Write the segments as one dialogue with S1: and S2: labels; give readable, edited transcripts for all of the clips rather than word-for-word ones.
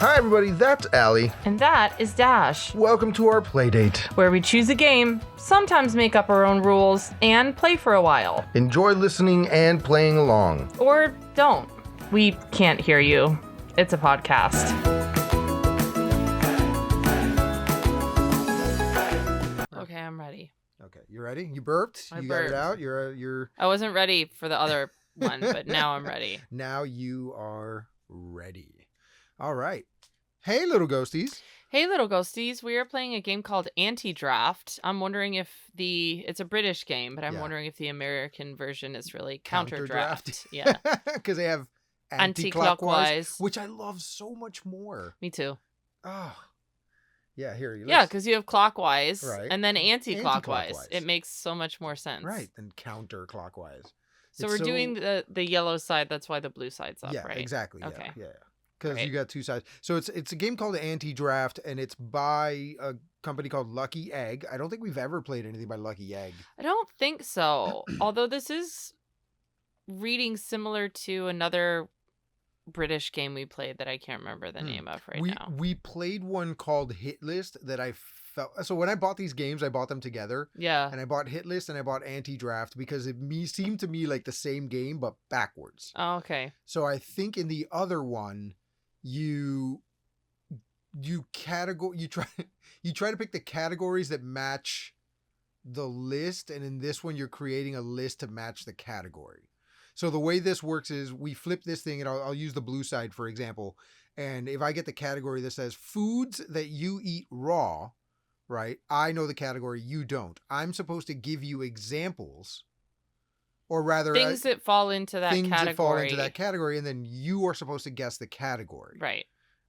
S1: Hi everybody, that's Allie.
S2: And that is Dash,
S1: Welcome to our playdate.
S2: where we choose a game, sometimes make up our own rules, and play for a while.
S1: Enjoy listening and playing along.
S2: Or don't. We can't hear you. It's a podcast. Okay, I'm ready.
S1: Okay, you ready? You burped?
S2: I
S1: You
S2: burped.
S1: got it out? You're
S2: I wasn't ready for the other one, but now I'm ready.
S1: Now you are ready. All right. Hey, little ghosties.
S2: Hey, little ghosties. We are playing a game called Anti-Draft. I'm wondering if it's a British game, but I'm wondering if the American version is really Counter-Draft. Yeah.
S1: Because they have
S2: Anti-clockwise.
S1: which I love so much more.
S2: Me too.
S1: Oh. Yeah, here you
S2: Yeah, because you have clockwise and then anti-clockwise.
S1: Anti-clockwise.
S2: It makes so much more sense.
S1: Right, and counterclockwise.
S2: So we're doing the yellow side. That's why the blue side's up,
S1: yeah,
S2: right?
S1: Exactly.
S2: Okay.
S1: Yeah. Because you got two sides. So it's a game called Anti-Draft, and it's by a company called Lucky Egg. I don't think we've ever played anything by Lucky Egg.
S2: I don't think so. Although this is reading similar to another British game we played that I can't remember the name of now.
S1: We played one called Hit List that I felt... So when I bought these games, I bought them together.
S2: Yeah.
S1: And I bought Hit List and I bought Anti-Draft because it seemed to me like the same game, but backwards.
S2: Oh, okay.
S1: So I think in the other one... You try to pick the categories that match the list, and in this one you're creating a list to match the category. So the way this works is we flip this thing, and I'll use the blue side for example, and if I get the category that says foods that you eat raw, right, I know the category, you don't. I'm supposed to give you examples, or rather
S2: things that fall into that
S1: category, and then you are supposed to guess the category.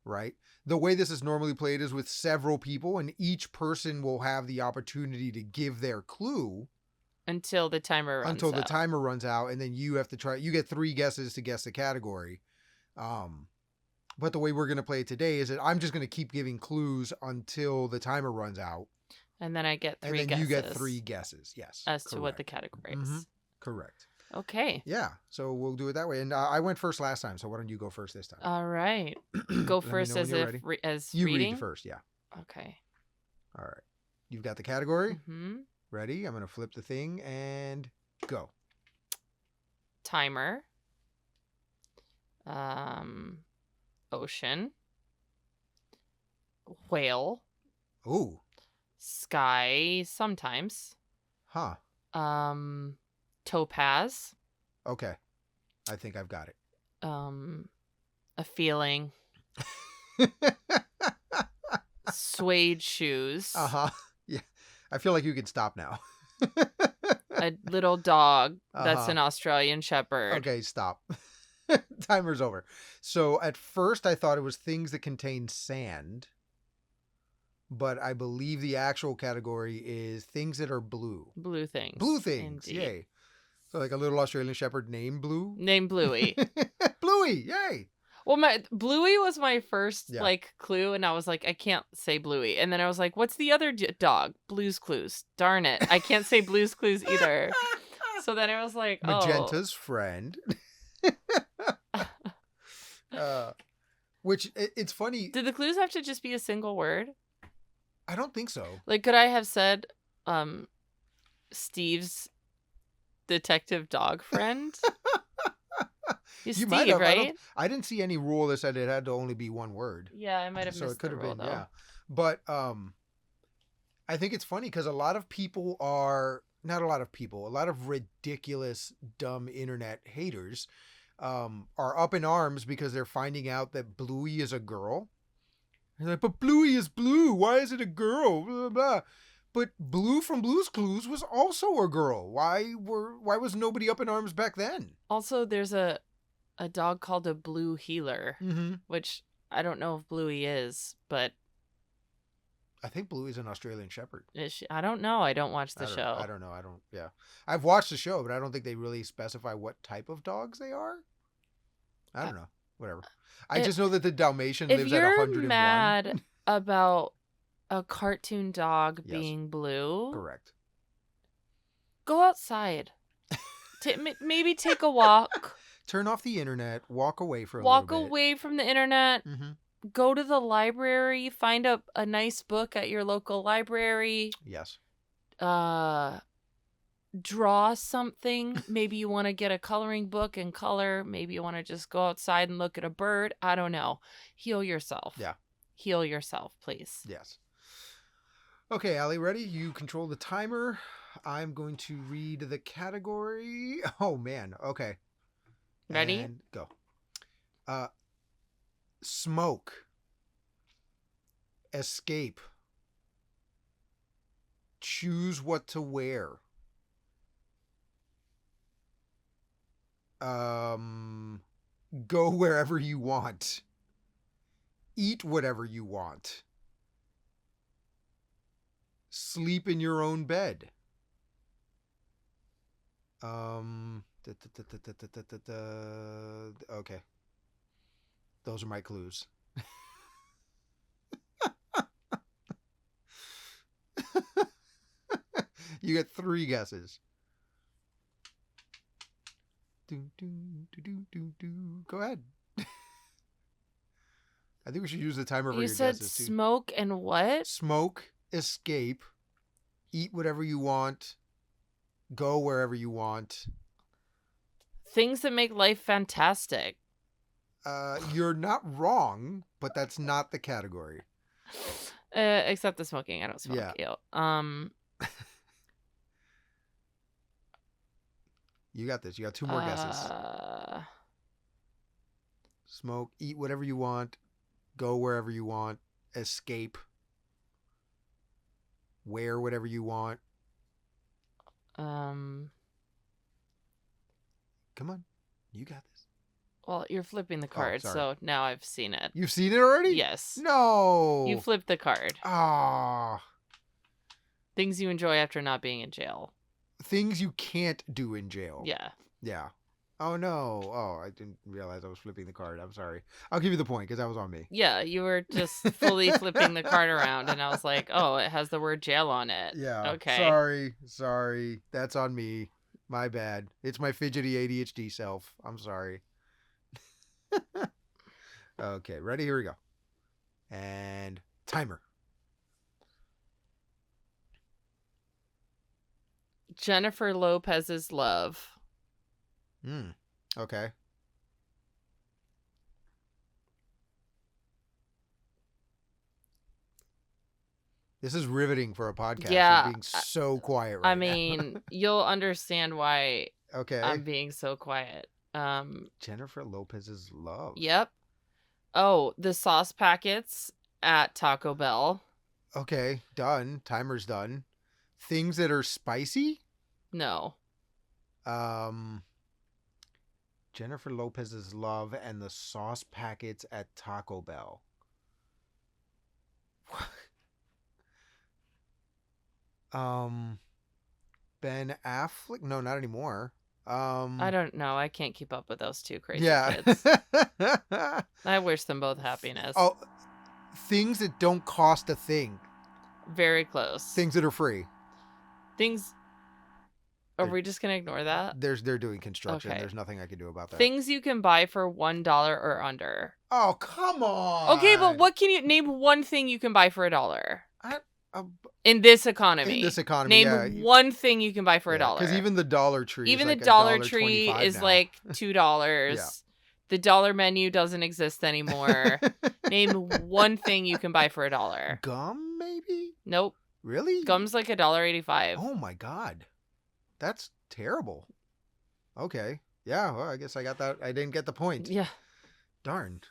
S1: Right. The way this is normally played is with several people, and each person will have the opportunity to give their clue
S2: until the timer runs
S1: out, and then you have to try. You get 3 guesses to guess the category. But the way we're going to play it today is that I'm just going to keep giving clues until the timer runs out,
S2: and then I get 3
S1: guesses. And then you get 3 guesses. Yes.
S2: As to what the category is.
S1: Correct.
S2: Okay.
S1: Yeah. So we'll do it that way. And I went first last time, so why don't you go first this time?
S2: All right. Go first as
S1: you
S2: reading?
S1: read first, yeah.
S2: Okay.
S1: All right. You've got the category?
S2: Mm-hmm.
S1: Ready? I'm going to flip the thing and go.
S2: Timer. Ocean. Whale.
S1: Ooh.
S2: Sky sometimes.
S1: Huh.
S2: Topaz.
S1: Okay. I think I've got it.
S2: A feeling. Suede shoes.
S1: Uh-huh. Yeah. I feel like you can stop now.
S2: A little dog that's an Australian Shepherd.
S1: Okay, stop. Timer's over. So at first I thought it was things that contain sand, but I believe the actual category is things that are blue.
S2: Blue things.
S1: Blue things.
S2: Indeed.
S1: Yay. So like a little Australian Shepherd named Blue.
S2: Named Bluey.
S1: Bluey. Yay.
S2: Well, Bluey was my first clue, and I was like, I can't say Bluey. And then I was like, what's the other dog? Blue's Clues. Darn it. I can't say Blue's Clues either. So then I was like,
S1: Magenta's friend. Which it's funny.
S2: Did the clues have to just be a single word?
S1: I don't think so.
S2: Like, could I have said Steve's detective dog friend? He's
S1: you
S2: Steve,
S1: might have,
S2: right?
S1: I didn't see any rule that said it had to only be one word.
S2: Yeah, I might have
S1: so
S2: missed
S1: it could
S2: the
S1: have
S2: rule,
S1: been,
S2: though.
S1: yeah. But I think it's funny because a lot of people are not a lot of people, a lot of ridiculous, dumb internet haters are up in arms because they're finding out that Bluey is a girl. They're like, but Bluey is blue. Why is it a girl? Blah, blah, blah. But Blue from Blue's Clues was also a girl. Why was nobody up in arms back then?
S2: Also, there's a dog called a Blue Heeler, which I don't know if Bluey is, but
S1: I think Bluey's an Australian Shepherd.
S2: Is she? I don't know. I don't watch the show.
S1: I don't know. Yeah. I've watched the show, but I don't think they really specify what type of dogs they are. I don't know. Whatever. I just know that the Dalmatian lives at 101.
S2: If you're mad about a cartoon dog being blue,
S1: correct,
S2: go outside. Maybe take a walk.
S1: Turn off the internet. Walk away for a
S2: little bit.
S1: Walk
S2: away from the internet. go to the library, find a nice book at your local library.
S1: Yes.
S2: Draw something. Maybe you want to get a coloring book and color. Maybe you want to just go outside and look at a bird. I don't know. Heal yourself.
S1: Yeah.
S2: Heal yourself, please.
S1: Yes. Okay, Allie, ready? You control the timer. I'm going to read the category. Oh, man. Okay.
S2: Ready?
S1: And go. Smoke. Escape. Choose what to wear. Go wherever you want. Eat whatever you want. Sleep in your own bed. Okay. Those are my clues. You get 3 guesses. Go ahead. I think we should use the timer for
S2: You
S1: your
S2: said
S1: guesses too.
S2: smoke and what?
S1: Smoke, escape, eat whatever you want, go wherever you want.
S2: Things that make life fantastic.
S1: You're not wrong, but that's not the category.
S2: Except the smoking. I don't smoke.
S1: Yeah.
S2: Ew.
S1: You got this. You got 2 more guesses. Smoke, eat whatever you want, go wherever you want, escape, wear whatever you want. Come on. You got this.
S2: Well, you're flipping the card, so now I've seen it.
S1: You've seen it already?
S2: Yes.
S1: No.
S2: You flipped the card.
S1: Ah.
S2: Things you enjoy after not being in jail.
S1: Things you can't do in jail.
S2: Yeah.
S1: Yeah. Oh, no. Oh, I didn't realize I was flipping the card. I'm sorry. I'll give you the point because that was on me.
S2: Yeah, you were just fully flipping the card around, and I was like, oh, it has the word jail on it.
S1: Yeah.
S2: Okay.
S1: Sorry. That's on me. My bad. It's my fidgety ADHD self. I'm sorry. Okay, ready? Here we go. And timer.
S2: Jennifer Lopez's Love.
S1: Okay. This is riveting for a podcast.
S2: Yeah.
S1: You're being so quiet right now.
S2: I mean, you'll understand why
S1: okay.
S2: I'm being so quiet.
S1: Jennifer Lopez's Love.
S2: Yep. Oh, the sauce packets at Taco Bell.
S1: Okay, done. Timer's done. Things that are spicy?
S2: No.
S1: Jennifer Lopez's Love and the sauce packets at Taco Bell. Ben Affleck? No, not anymore.
S2: I don't know. I can't keep up with those two crazy
S1: yeah.
S2: kids. I wish them both happiness.
S1: Oh, things that don't cost a thing.
S2: Very close.
S1: Things that are free.
S2: Things. Are we just gonna ignore that?
S1: They're doing construction.
S2: Okay.
S1: There's nothing I can do about that.
S2: Things you can buy for $1 or under.
S1: Oh, come on.
S2: Okay, but what can you name? One thing you can buy for $1 in this economy.
S1: In this economy,
S2: name one thing you can buy for $1.
S1: Because even the Dollar Tree,
S2: even
S1: is
S2: the
S1: like
S2: Dollar Tree is
S1: now.
S2: like $2.
S1: Yeah.
S2: The dollar menu doesn't exist anymore. Name one thing you can buy for $1.
S1: Gum, maybe?
S2: Nope.
S1: Really?
S2: Gum's like $1.85.
S1: Oh my God, that's terrible. Okay, yeah. Well, I guess I got that. I didn't get the point.
S2: Yeah.
S1: Darn.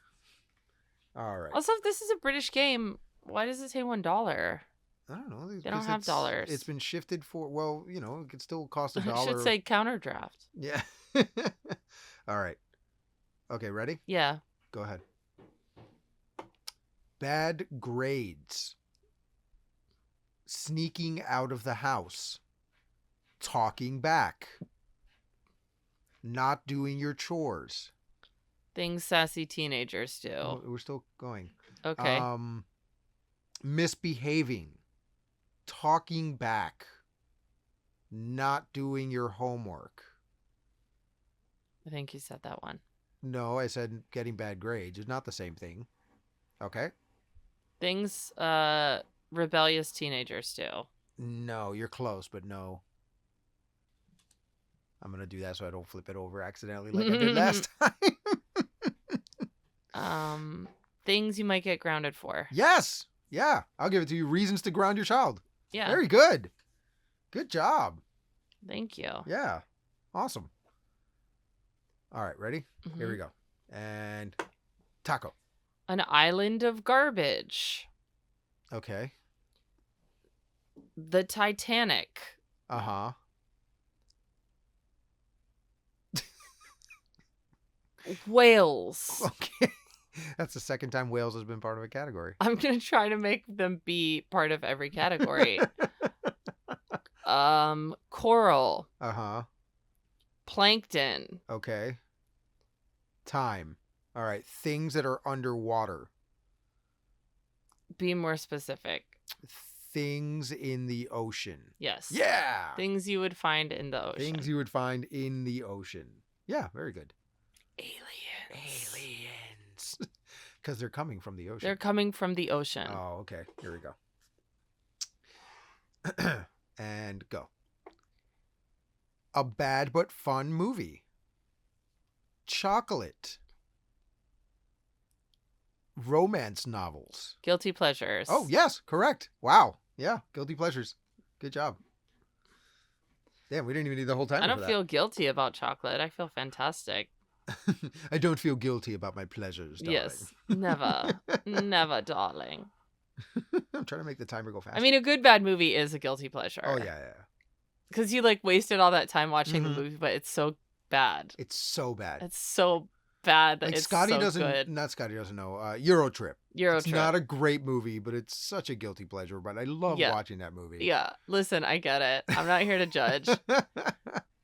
S1: All right.
S2: Also, if this is a British game, why does it say $1?
S1: I don't know.
S2: They don't have dollars.
S1: It's been shifted for, well, you know, it could still cost $1.
S2: It should say counter draft.
S1: Yeah. All right. Okay, ready?
S2: Yeah.
S1: Go ahead. Bad grades. Sneaking out of the house. Talking back. Not doing your chores.
S2: Things sassy teenagers do.
S1: Oh, we're still going.
S2: Okay.
S1: Misbehaving. Talking back. Not doing your homework.
S2: I think you said that one.
S1: No, I said getting bad grades. It's not the same thing. Okay.
S2: Things rebellious teenagers do.
S1: No, you're close, but no. I'm going to do that so I don't flip it over accidentally like I did last time.
S2: Things you might get grounded for.
S1: Yes. Yeah. I'll give it to you. Reasons to ground your child.
S2: Yeah.
S1: Very good. Good job.
S2: Thank you.
S1: Yeah. Awesome. All right. Ready?
S2: Mm-hmm.
S1: Here we go. And taco.
S2: An island of garbage.
S1: Okay.
S2: The Titanic.
S1: Uh-huh.
S2: Whales.
S1: Okay. That's the second time whales has been part of a category.
S2: I'm going to try to make them be part of every category. Coral.
S1: Uh-huh.
S2: Plankton.
S1: Okay. Time. All right. Things that are underwater.
S2: Be more specific.
S1: Things in the ocean.
S2: Yes.
S1: Yeah.
S2: Things you would find in the ocean.
S1: Things you would find in the ocean. Yeah, very good.
S2: Aliens.
S1: Aliens. Because they're coming from the ocean.
S2: They're coming from the ocean.
S1: Oh, okay. Here we go. And go. A bad but fun movie. Chocolate. Romance novels.
S2: Guilty pleasures.
S1: Oh, yes, correct. Wow. Yeah, guilty pleasures. Good job. Damn, we didn't even need the whole time.
S2: I don't feel guilty about chocolate. I feel fantastic.
S1: I don't feel guilty about my pleasures, darling.
S2: Yes, never. Never, darling.
S1: I'm trying to make the timer go faster.
S2: I mean, a good bad movie is a guilty pleasure.
S1: Oh, yeah.
S2: Because you, like, wasted all that time watching
S1: Mhm.
S2: the movie, but it's so bad.
S1: It's so bad.
S2: It's so bad that
S1: Like
S2: it's
S1: Scotty
S2: so
S1: doesn't,
S2: good.
S1: not Scotty doesn't know. Eurotrip. It's
S2: Eurotrip.
S1: not a great movie, but it's such a guilty pleasure. But I love
S2: Yeah.
S1: watching that movie.
S2: Yeah, listen, I get it. I'm not here to judge.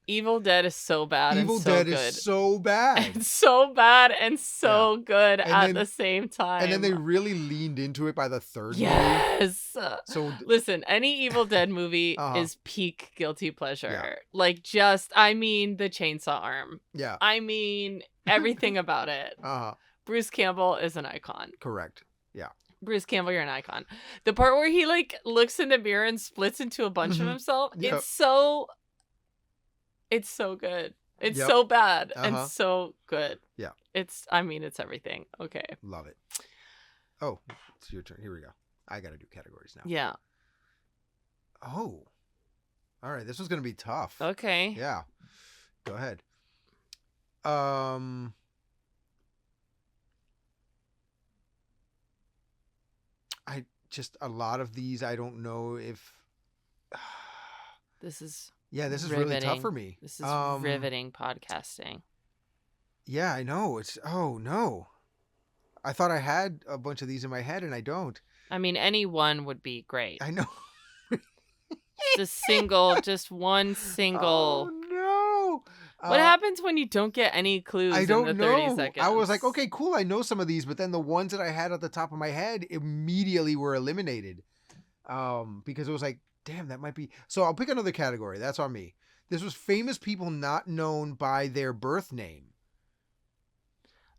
S2: Evil Dead is so bad
S1: Evil
S2: and so
S1: Dead
S2: good.
S1: is so bad.
S2: It's so bad and so good
S1: And
S2: at
S1: then-
S2: the same time.
S1: And then they really leaned into it by the third movie.
S2: Yes.
S1: So
S2: Listen, any Evil Dead movie
S1: Uh-huh.
S2: is peak guilty pleasure.
S1: Yeah.
S2: Like, I mean the chainsaw arm.
S1: yeah.
S2: I mean everything about it. Bruce Campbell is an icon.
S1: Correct.
S2: Bruce Campbell, you're an icon. The part where he, like, looks in the mirror and splits into a bunch of
S1: Mhm.
S2: himself,
S1: Yep.
S2: it's so good. It's
S1: Yep.
S2: so bad
S1: Uh-huh.
S2: and so good.
S1: Yeah.
S2: It's everything. Okay.
S1: Love it. Oh, it's your turn. Here we go. I got to do categories now.
S2: Yeah.
S1: Oh. All right. This was going to be tough.
S2: Okay.
S1: Yeah. Go ahead. A lot of these, I don't know if.
S2: This is
S1: Yeah, this is really tough
S2: riveting.
S1: for me.
S2: This is riveting podcasting.
S1: Yeah, I know. Oh no. I thought I had a bunch of these in my head and I don't.
S2: I mean, any one would be great.
S1: I know.
S2: Just one single.
S1: Oh no.
S2: What happens when you don't get any clues
S1: I don't
S2: in the 30
S1: know.
S2: seconds?
S1: I was like, okay, cool. I know some of these, but then the ones that I had at the top of my head immediately were eliminated. Because it was like, damn, that might be. So I'll pick another category. That's on me. This was famous people not known by their birth name.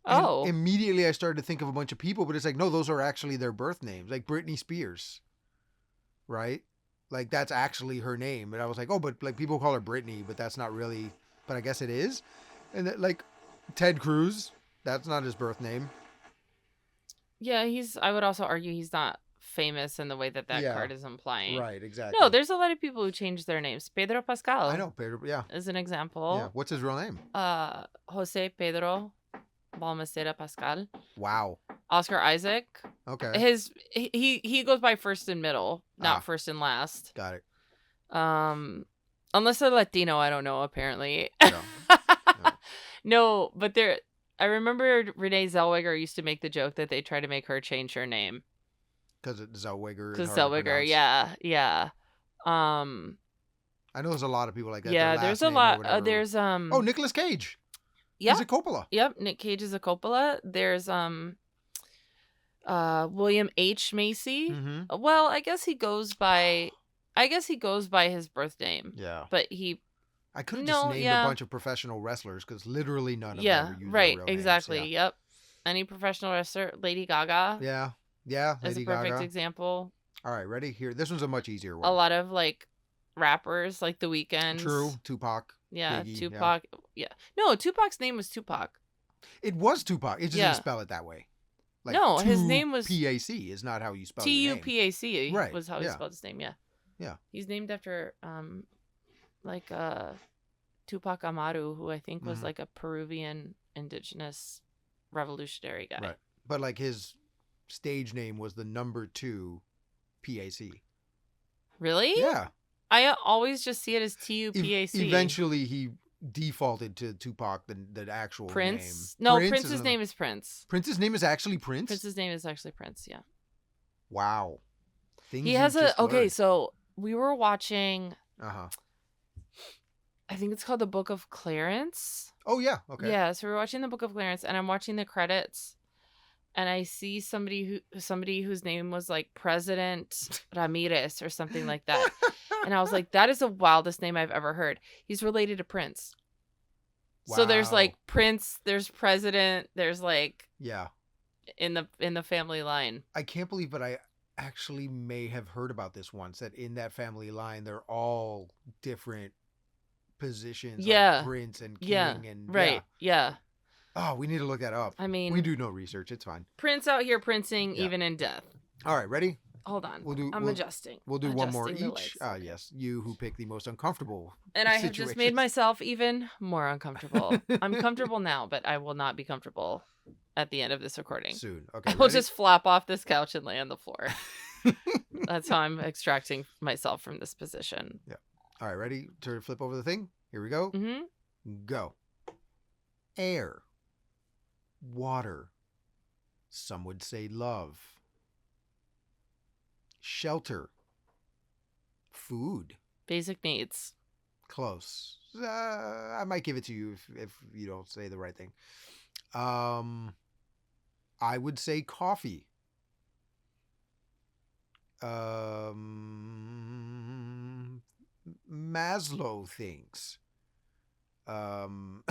S1: And
S2: Oh.
S1: immediately I started to think of a bunch of people, but it's like, no, those are actually their birth names. Like Britney Spears. Right? Like that's actually her name. And I was like, oh, but like people call her Britney, but that's not really, but I guess it is. And that, like Ted Cruz, that's not his birth name.
S2: Yeah, I would also argue he's not famous in the way that
S1: Yeah.
S2: card is implying.
S1: Right, exactly.
S2: No, there's a lot of people who change their names. Pedro Pascal.
S1: I know, Pedro. Yeah.
S2: Is an example.
S1: Yeah. What's his real name?
S2: Jose Pedro Balmaceda Pascal.
S1: Wow.
S2: Oscar Isaac.
S1: Okay.
S2: He goes by first and middle, not
S1: Ah.
S2: first and last.
S1: Got it.
S2: Unless they're Latino, I don't know, apparently.
S1: No.
S2: No, but I remember Renee Zellweger used to make the joke that they try to make her change her name.
S1: Because it's Zellweger.
S2: Because
S1: is hard to
S2: Zellweger,
S1: pronounce.
S2: yeah.
S1: I know there's a lot of people like that.
S2: Yeah,
S1: Their
S2: there's
S1: last
S2: a
S1: name or
S2: lot.
S1: whatever.
S2: There's
S1: Oh, Nicolas Cage.
S2: yeah,
S1: He's a Coppola.
S2: yep. Nick Cage is a Coppola. There's William H. Macy.
S1: Mm-hmm.
S2: Well, I guess he goes by his birth name.
S1: Yeah.
S2: But
S1: I could have just named
S2: yeah.
S1: a bunch of professional wrestlers because literally none of
S2: yeah,
S1: them are using
S2: right,
S1: their real names.
S2: exactly.
S1: Yeah.
S2: Yep. Any professional wrestler, Lady Gaga
S1: Yeah,
S2: is a
S1: Lady
S2: perfect
S1: Gaga.
S2: example.
S1: All right, ready? Here, this one's a much easier
S2: A
S1: one.
S2: lot of like rappers, like The Weeknd.
S1: True, Tupac.
S2: Yeah,
S1: Biggie,
S2: Tupac. Yeah. No, Tupac's name was Tupac.
S1: It was Tupac. It just didn't
S2: Yeah.
S1: spell it that way. Like
S2: No, his name was
S1: P-A-C is not how you spell your name.
S2: Tupac.
S1: Right,
S2: Was how he
S1: yeah.
S2: spelled his name. Yeah.
S1: Yeah.
S2: He's named after like Tupac Amaru, who I think was like a Peruvian indigenous revolutionary guy.
S1: Right. But like his stage name was the number 2 PAC.
S2: Really?
S1: Yeah.
S2: I always just see it as Tupac.
S1: Eventually he defaulted to Tupac, the actual
S2: Prince.
S1: name.
S2: No,
S1: Prince
S2: Prince's name is Prince.
S1: Prince's name is actually Prince?
S2: Prince's name is actually Prince, yeah.
S1: Wow.
S2: He has
S1: learned.
S2: So we were watching
S1: Uh-huh.
S2: I think it's called The Book of Clarence.
S1: Oh yeah, okay.
S2: Yeah, so we're watching The Book of Clarence and I'm watching the credits and I see somebody whose name was like President Ramirez or something like that. And I was like, that is the wildest name I've ever heard. He's related to Prince.
S1: Wow.
S2: So there's like Prince, there's President, there's like
S1: yeah,
S2: in the family line.
S1: I can't believe, but I actually may have heard about this once, that in that family line they're all different positions.
S2: Yeah.
S1: Like Prince and King
S2: Yeah.
S1: and
S2: Right. Yeah.
S1: Oh, we need to look that up.
S2: I mean,
S1: we do no research. It's fine.
S2: Prince out here princing
S1: Yeah.
S2: even in death.
S1: All right, ready?
S2: Hold on.
S1: We'll
S2: I'm adjusting.
S1: We'll do one more
S2: Adjusting the
S1: each.
S2: lights.
S1: Yes, you who pick the most uncomfortable.
S2: And I have just made
S1: situations.
S2: myself even more uncomfortable. I'm comfortable now, but I will not be comfortable at the end of this recording.
S1: Soon. Okay.
S2: I will
S1: ready?
S2: just flop off this couch and lay on the floor. That's how I'm extracting myself from this position.
S1: Yeah. All right, ready to flip over the thing? Here we go.
S2: Mm-hmm.
S1: Go. Air. Water. Some would say love. Shelter. Food.
S2: Basic needs.
S1: Close. I might give it to you if you don't say the right thing. I would say coffee. Maslow thinks. Time.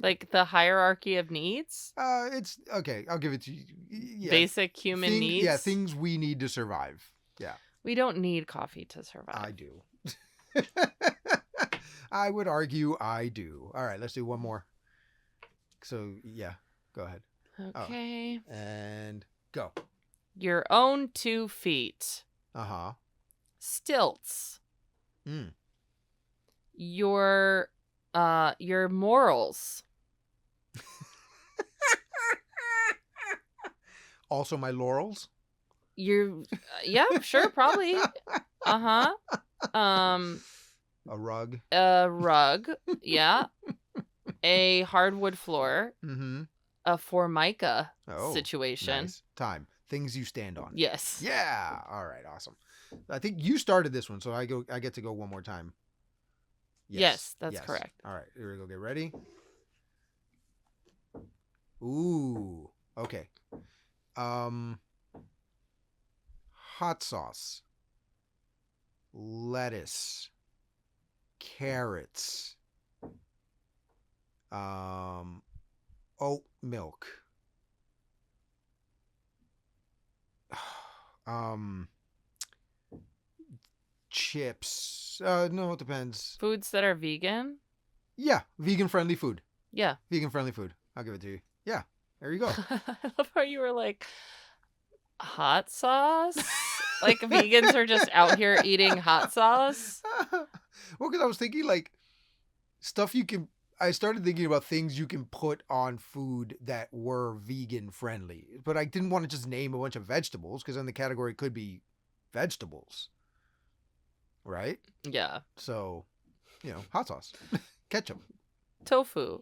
S2: Like the hierarchy of needs?
S1: It's okay. I'll give it to you. Yeah.
S2: Basic human needs?
S1: Yeah, things we need to survive. Yeah.
S2: We don't need coffee to survive.
S1: I do. I would argue I do. All right, let's do one more. So, yeah, go ahead.
S2: Okay.
S1: Oh. And go.
S2: Your own 2 feet.
S1: Uh-huh.
S2: Stilts.
S1: Mm.
S2: Your morals.
S1: Also my laurels.
S2: Yeah, sure, probably. Uh-huh.
S1: A rug.
S2: A rug. Yeah. A hardwood floor.
S1: Mm-hmm.
S2: A Formica
S1: Oh,
S2: situation.
S1: Nice. Time. Things you stand on.
S2: Yes.
S1: Yeah. All right. Awesome. I think you started this one, so I get to go one more time.
S2: Yes, that's correct.
S1: All right. Here we go. Get ready. Ooh. Okay. Hot sauce. Lettuce. Carrots. Oat milk. Chips. No, it depends.
S2: Foods that are vegan?
S1: Yeah, vegan friendly food.
S2: Yeah.
S1: Vegan friendly food. I'll give it to you. Yeah, there you go.
S2: I love how you were like, hot sauce? Like vegans are just out here eating hot sauce?
S1: Well, because I was thinking like stuff you can. I started thinking about things you can put on food that were vegan friendly, but I didn't want to just name a bunch of vegetables because then the category could be vegetables, right?
S2: Yeah.
S1: So, hot sauce, ketchup,
S2: Tofu.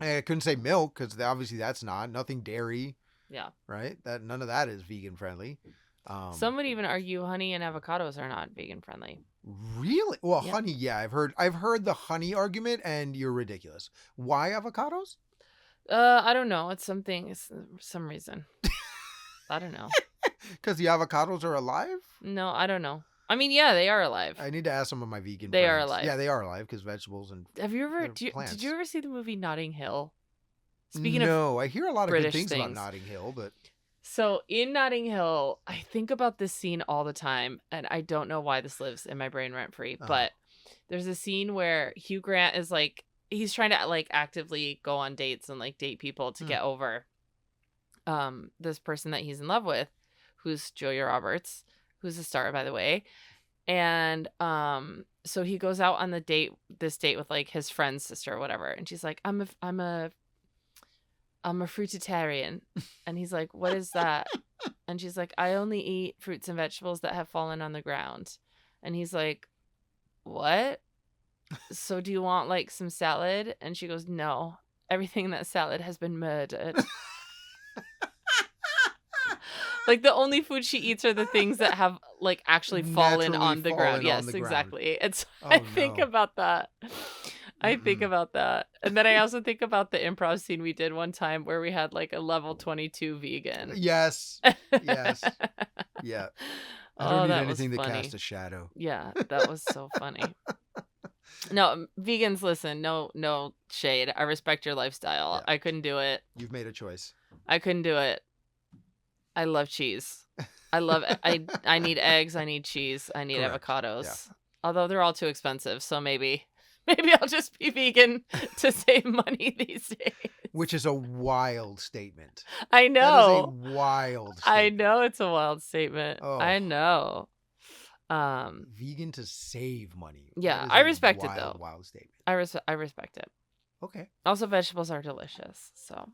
S1: I couldn't say milk because obviously that's nothing dairy.
S2: Yeah.
S1: Right. None of that is vegan friendly.
S2: Some would even argue honey and avocados are not vegan friendly.
S1: Really? Well,
S2: Yeah.
S1: honey, yeah, I've heard the honey argument, and you're ridiculous. Why avocados?
S2: I don't know. It's something. It's some reason. I don't know.
S1: Because the avocados are alive?
S2: No, I don't know. I mean, yeah, they are alive.
S1: I need to ask some of my vegan
S2: They are
S1: friends.
S2: alive.
S1: Yeah, they are alive because vegetables and
S2: Have you ever?
S1: they're plants.
S2: Did you ever see the movie Notting Hill? Speaking of
S1: No, I hear a lot of good
S2: British
S1: things about
S2: things.
S1: Notting Hill, but
S2: So in Notting Hill, I think about this scene all the time, and I don't know why this lives in my brain rent free, but there's a scene where Hugh Grant is like, he's trying to like actively go on dates and like date people to get over this person that he's in love with, who's Julia Roberts, who's a star, by the way. And so he goes out on this date with like his friend's sister or whatever, and she's like, I'm a fruitarian. And he's like, what is that? And she's like, I only eat fruits and vegetables that have fallen on the ground. And he's like, what? So do you want like some salad? And she goes, no, everything in that salad has been murdered. Like the only food she eats are the things that have like actually fallen on the ground. Yes, exactly. And so I think about that. I think about that. And then I also think about the improv scene we did one time where we had like a level 22 vegan.
S1: Yes. Yes. Yeah. I don't need anything to cast a shadow.
S2: Yeah, that was so funny. No, vegans, listen, no shade. I respect your lifestyle. Yeah. I couldn't do it.
S1: You've made a choice.
S2: I couldn't do it. I love cheese. I need eggs, I need cheese, I need avocados. Yeah. Although they're all too expensive, so maybe I'll just be vegan to save money these days.
S1: Which is a wild statement.
S2: I know.
S1: That is a wild statement.
S2: I know it's a wild statement. Oh. I know.
S1: Vegan to save money.
S2: Yeah, I respect it though.
S1: Wild statement.
S2: I respect it.
S1: Okay.
S2: Also, vegetables are delicious, so.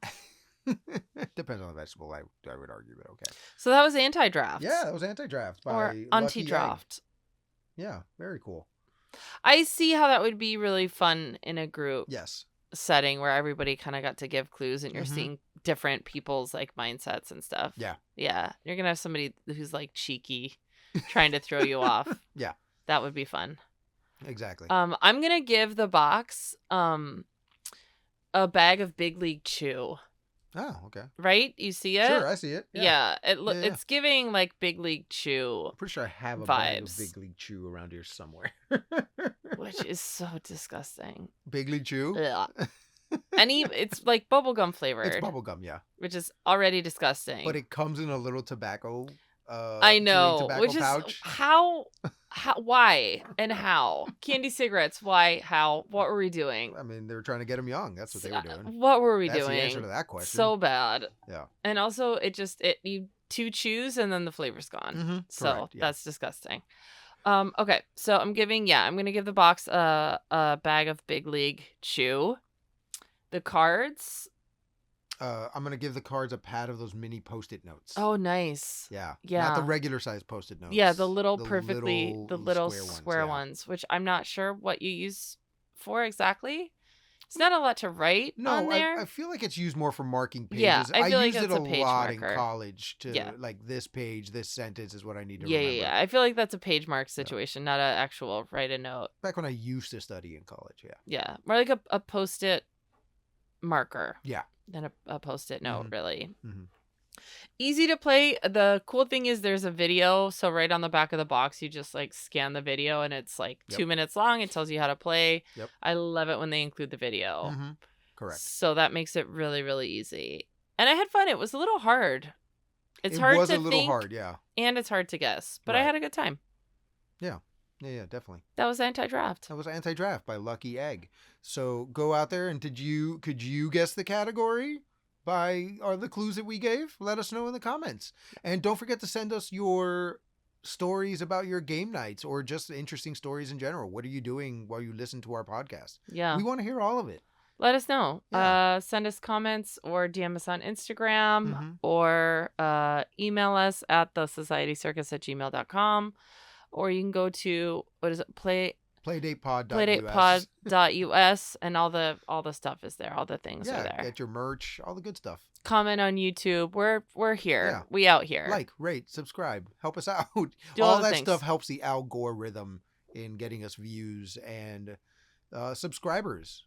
S1: Depends on the vegetable, I would argue, but okay.
S2: So that was Anti-Draft.
S1: Yeah, that was Anti-Draft by
S2: or Anti-Draft.
S1: Yeah, very cool.
S2: I see how that would be really fun in a group.
S1: Yes.
S2: Setting where everybody kind of got to give clues and you're seeing different people's like mindsets and stuff.
S1: Yeah.
S2: Yeah. You're going to have somebody who's like cheeky trying to throw you off.
S1: Yeah.
S2: That would be fun.
S1: Exactly.
S2: I'm going to give the box a bag of Big League Chew.
S1: Oh, okay.
S2: Right? You see it?
S1: Sure, I see it.
S2: Yeah. It's giving like Big League Chew.
S1: I'm pretty sure I have a bag of Big League Chew around here somewhere.
S2: Which is so disgusting.
S1: Big League Chew?
S2: Yeah. It's like bubblegum flavored.
S1: It's bubblegum, yeah.
S2: Which is already disgusting.
S1: But it comes in a little tobacco
S2: I know.
S1: tobacco
S2: which
S1: pouch.
S2: Is how why and how? Candy cigarettes, why, how? What were we doing?
S1: I mean, they were trying to get them young. That's what they were doing.
S2: What were we doing?
S1: That's the answer to that question.
S2: So bad.
S1: Yeah.
S2: And also you two chews and then the flavor's gone.
S1: Mm-hmm.
S2: So
S1: Correct, yeah.
S2: that's disgusting. Okay, so I'm gonna give the box a bag of Big League Chew. The cards.
S1: I'm gonna give the cards a pad of those mini Post-it notes.
S2: Oh, nice.
S1: Yeah.
S2: Yeah.
S1: Not the regular size Post-it notes.
S2: Yeah, the little square ones, which I'm not sure what you use for exactly. It's not a lot to write on there.
S1: I feel like it's used more for marking pages.
S2: Yeah, I feel like
S1: used
S2: it's
S1: it
S2: a page
S1: lot
S2: marker.
S1: in college to like this page, this sentence is what I need to
S2: remember.
S1: Yeah.
S2: I feel like that's a page mark situation, not an actual write a note.
S1: Back when I used to study in college, yeah.
S2: Yeah, more like a Post-it marker.
S1: Yeah.
S2: Than a Post-it note, really.
S1: Mm-hmm.
S2: Easy to play. The cool thing is there's a video, so right on the back of the box you just like scan the video and it's like 2 minutes long. It tells you how to play.
S1: Yep.
S2: I love it when they include the video.
S1: Mm-hmm. Correct.
S2: So that makes it really, really easy. And I had fun. It was a little hard. It was
S1: a little hard, yeah.
S2: And it's hard to guess, but I had a good time.
S1: Yeah. Yeah, definitely.
S2: That was Anti-Draft.
S1: That was Anti-Draft by Lucky Egg. So go out there and could you guess the category by the clues that we gave? Let us know in the comments. And don't forget to send us your stories about your game nights or just interesting stories in general. What are you doing while you listen to our podcast? Yeah. We want to hear all of it.
S2: Let us know. Yeah. Send us comments or DM us on Instagram or email us at thesocietyscircus@gmail.com. Or you can go to, what is it, playdatepod.us, and all the stuff is there. All the things are there.
S1: Get your merch, all the good stuff.
S2: Comment on YouTube. We're here. Yeah. We out here.
S1: Like, rate, subscribe. Help us out.
S2: Do
S1: all that stuff helps the algorithm in getting us views and subscribers.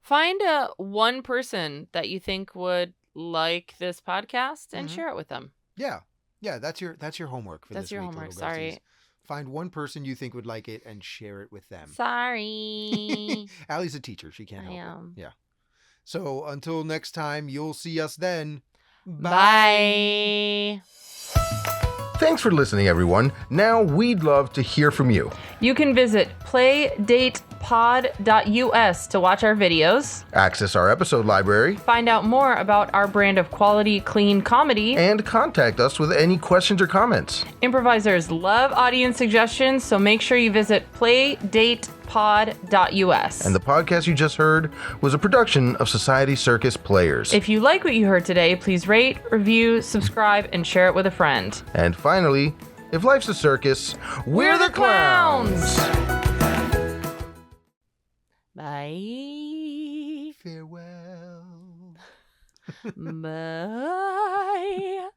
S2: Find one person that you think would like this podcast and share it with them.
S1: Yeah. Yeah, that's your homework for this week.
S2: That's your homework. Sorry.
S1: Find one person you think would like it and share it with them.
S2: Sorry.
S1: Allie's a teacher. She can't help it. Yeah. So until next time, you'll see us then.
S2: Bye.
S3: Thanks for listening, everyone. Now we'd love to hear from you.
S2: You can visit playdatepod.us to watch our videos,
S3: Access our episode library,
S2: find out more about our brand of quality, clean comedy.
S3: and contact us with any questions or comments.
S2: Improvisers love audience suggestions, so make sure you visit playdatepod.us.
S3: And the podcast you just heard was a production of Society Circus Players.
S2: If you like what you heard today, please rate, review, subscribe, and share it with a friend.
S3: And finally, if life's a circus, we're the clowns!
S2: Bye.
S1: Farewell.
S2: Bye.